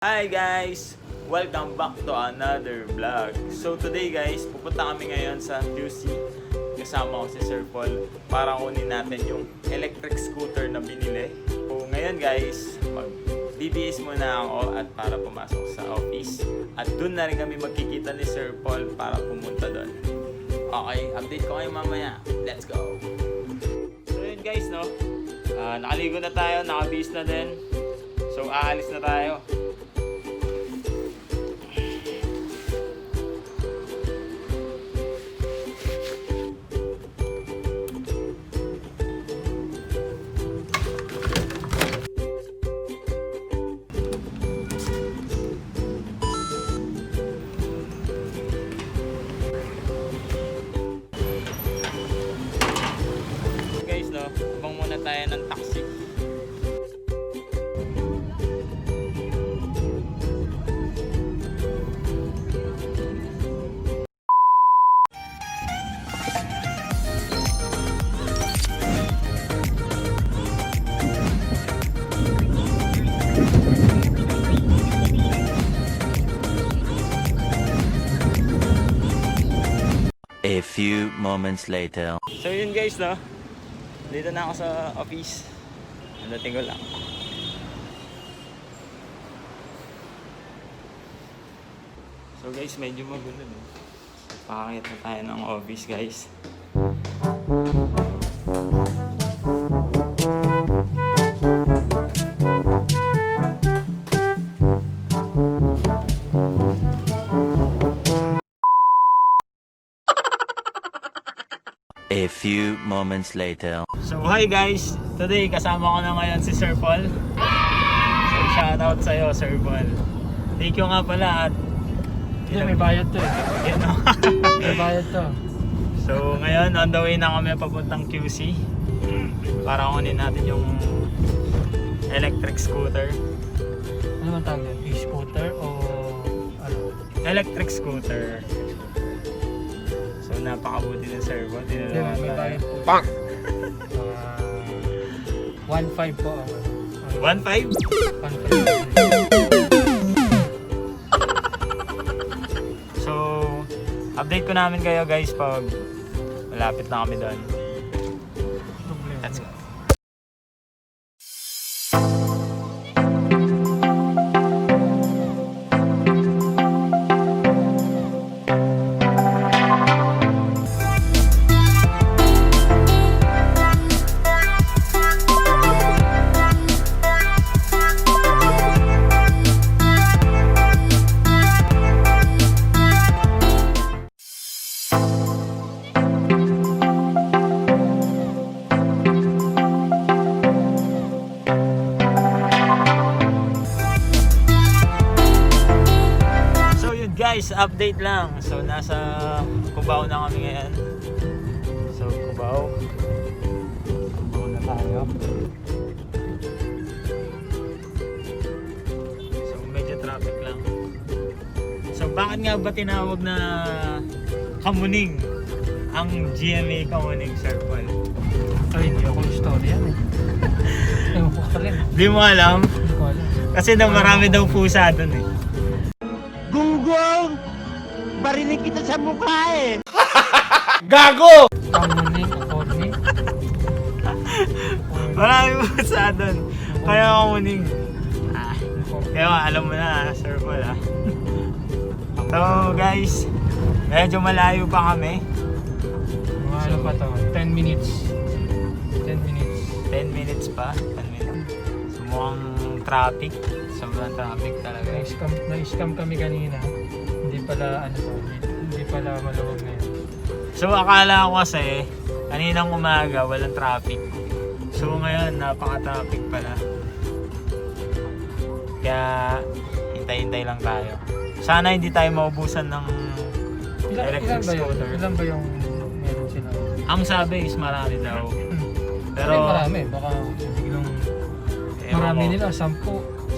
Hi guys! Welcome back to another vlog. So today guys, pupunta kami ngayon sa QC. Kasama ko si Sir Paul para kunin natin yung electric scooter na binili. So ngayon guys, mag-DDS muna ako at para pumasok sa office. At dun na rin kami magkikita ni Sir Paul para pumunta dun. Okay, update ko kayo mamaya. Let's go! So yun guys, no? Nakaligo na tayo, nakabihis na din. So aalis na tayo. Bang muna tayo ng taxi. A few moments later. So yun guys, no? Dito na ako sa office. Nandating ko lang. So guys, medyo magulo din. Pakakit na tayo ng office guys. A few moments later. So hi guys, today kasama ko na ngayon si Sir Paul. So shoutout sa'yo Sir Paul. Thank you nga pala at may bayad to eh. May bayad to. So ngayon on the way na kami papuntang QC para kunin natin yung electric scooter. Ano man tawag yun? E-scooter o ano? Electric scooter. So napakabuti ng Sir Paul. May bayad po. Pang! 1.5 po. 1.5? 1.5. So, update ko namin kayo guys pag malapit na kami doon. Let's go. Guys, update lang. So, nasa Cubao na kami ngayon. So, Cubao na tayo. So, medyo traffic lang. So, bakit nga ba tinawag na Kamuning ang GMA Kamuning, Sir Paul? Ay, hindi ako story yan eh. Ewan ko ka rin. Di mo alam? Hindi ko alam. Kasi na marami daw pusa doon eh. Gunggong! Barinig kita sa mukha eh! Gago! Kamuning, Kamuning. Marami pusa doon. Kaya Kamuning. Kaya alam mo na, Sir Paul ah. So guys, medyo malayo pa kami. Mga ano pa to? 10 minutes. 10 minutes. 10 minutes pa. 10 minutes. So mukhang traffic. Sobrang traffic talaga. Na-scam kami kanina. Hindi pala ano to, hindi pala maluwag na yun. So akala ko kasi kaninang umaga walang traffic. So ngayon napaka-traffic pala. Kaya hintay-hintay lang tayo. Sana hindi tayo maubusan ng electric scooter. Ilan ba yung meron sila? Ang sabi is marami daw. Pero marami, baka biglang marami nila, 10.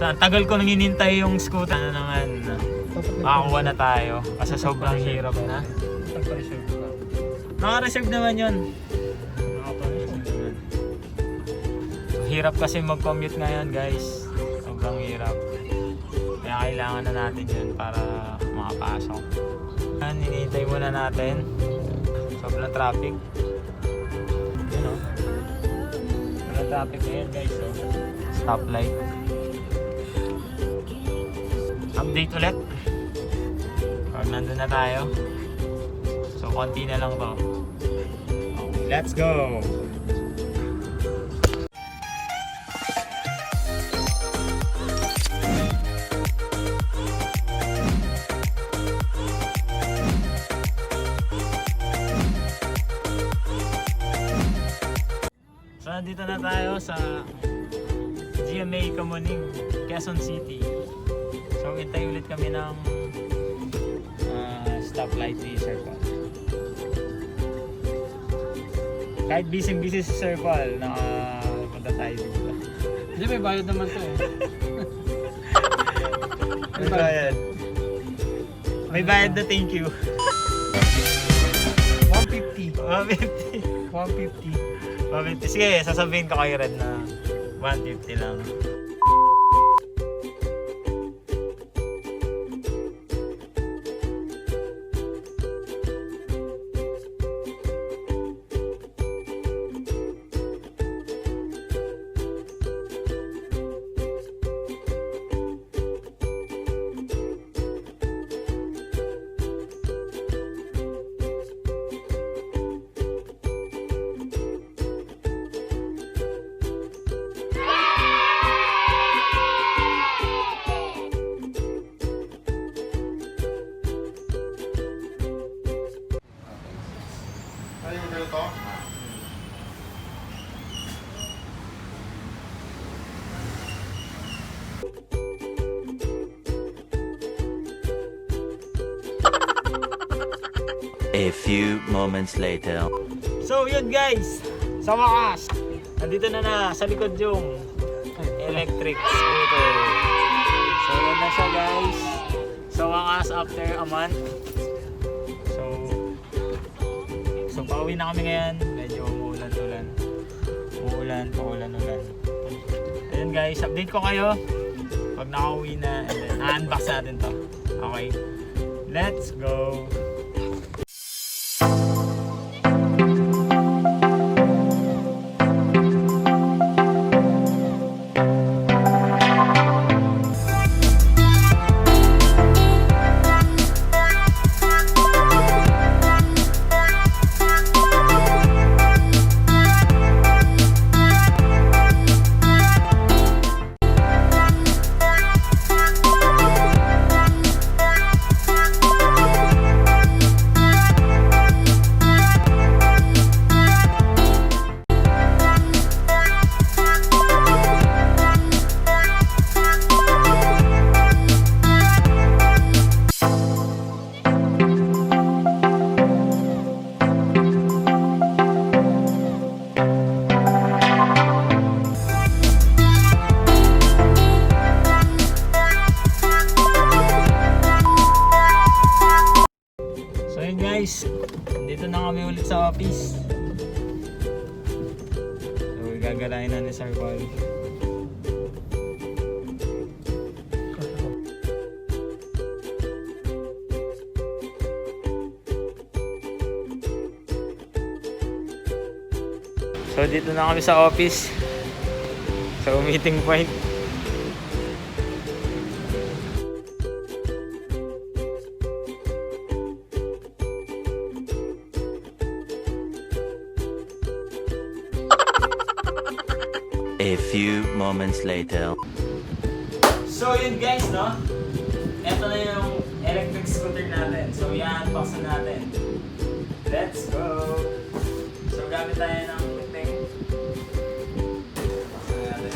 Sa tagal ko nang hinintay yung scooter na naman. Makakuha na tayo kasi sobrang hirap na. Nagpa-reserve ka. Naka-reserve naman yun. Hirap kasi mag-commute ngayon guys. Sobrang hirap. Kaya kailangan na natin yun para makapasok. Hinihintay muna natin. Sobrang traffic. Yun o. Sobrang traffic ngayon guys. So, stoplight. Update ulit. Pag nandun na tayo. So, konti na lang to. Okay, let's go! So, nandito na tayo sa GMA Kamuning, Quezon City. So, hintay ulit kami ng stoplight ni Sir Paul. Kahit busy-busy si Sir Paul, nakapunta tayo dito. Hindi, may bayad naman to eh. May bayad. May bayad na thank you. 150. 150. 150. 150. Sige, sasabihin ko kay Red na 150 lang. A few moments later. So yun guys, sa wakas, nandito na sa likod yung electric scooter. So yun na siya guys, sa wakas after a month. So pauwi na kami ngayon, medyo umuulan-ulan. Paulan. Ayun guys, update ko kayo pag nakauwi na and then unbox natin to. Okay, let's go! Guys, dito na kami ulit sa office. So, gagalain na ni Sir Paul. So, dito na kami sa office. Sa meeting point. A few moments later. So yun guys, no? Ito na yung electric scooter natin. So i-unbox na natin. Let's go! So gamit tayo ng piting. Unbox na natin.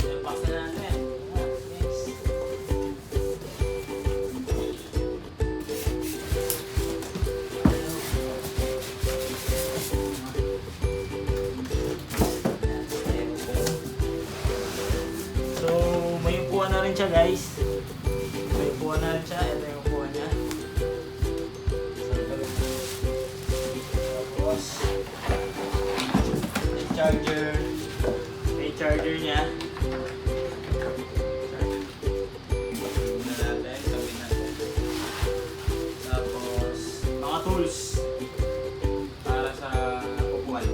Unbox na natin. Yes. Siya guys, may upuan na rin siya. Ito yung upuan niya. So, hose para sa upuan.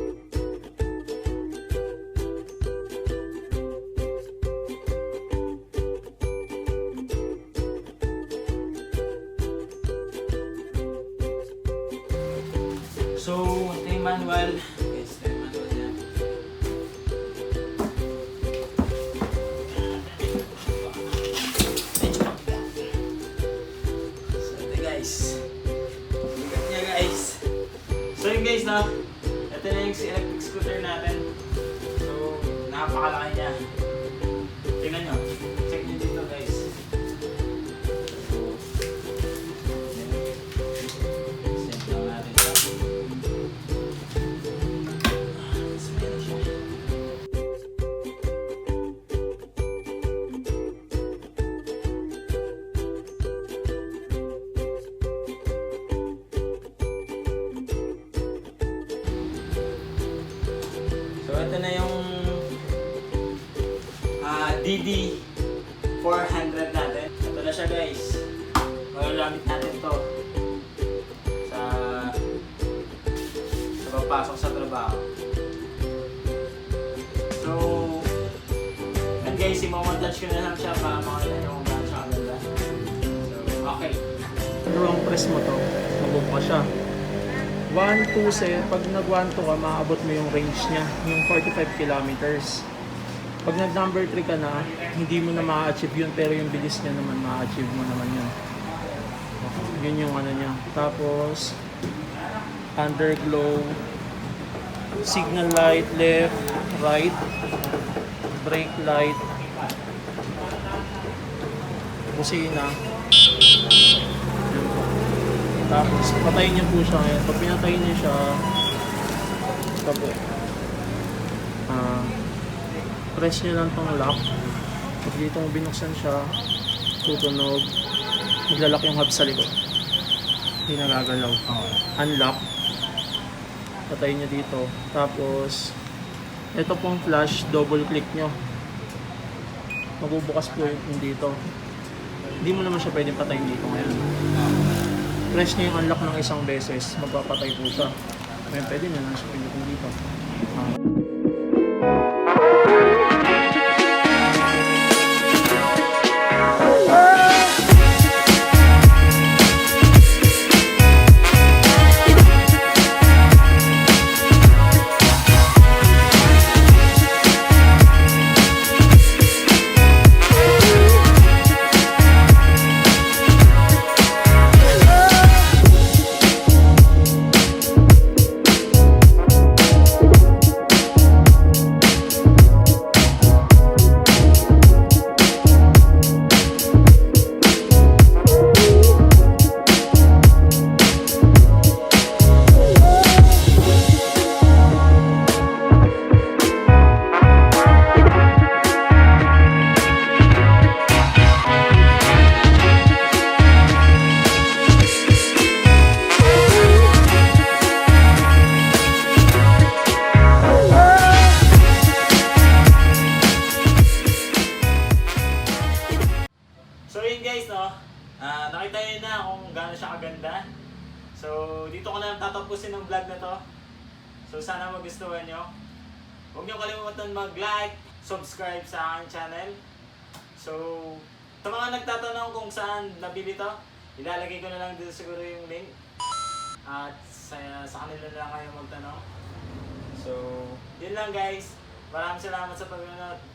So, ito yung manual. Guys, ito yung manual niya. So, ito guys. Bigat niya guys. So, yun guys, no? Ito na yung electric scooter natin. So, napakalaki niya. Tingnan nyo. Check nyo dito guys. So, yan. Set lang natin ito. So ito na yung DD400 natin. Ito na siya guys. Magagamit natin to sa pagpasok sa trabaho. So yan guys, i-montage ko na lang siya para makita nyo kung gaano siya kaganda. So okay. Wrong press mo to, mabubuka siya. 1, 2, pag nag 1, 2 ka, maaabot mo yung range niya, yung 45 kilometers. Pag nag number 3 ka na, hindi mo na ma-achieve yun, pero yung bilis niya naman, ma-achieve mo naman yun. Yun yung ano niya. Tapos, underglow, signal light, left, right, brake light, busina. Tapos, patayin niyo po siya ngayon. Pag pinatayin niyo siya, press niyo lang tong lock. Pag dito mo binuksan siya, tutunog, maglalak yung hub sa likod. Hindi nagagalaw. Unlock. Patayin niyo dito. Tapos, ito pong flash, double click niyo. Magbubukas po yung dito. Hindi mo naman siya pwedeng patayin dito ngayon. Press niyo yung unlock ng isang beses, magpapatay po siya. Ngayon pwede nyo lang siya pilitin dito. Nakita nyo na kung gaano siya kaganda. So, dito ko na tatapusin ng vlog na to. So, sana magustuhan nyo. Huwag nyo kalimutan mag-like, subscribe sa aking channel. So, sa mga nagtatanong kung saan nabili to, ilalagay ko na lang dito siguro yung link. At sa kanila na lang kayo magtanong. So, yun lang guys. Maraming salamat sa pagnonood.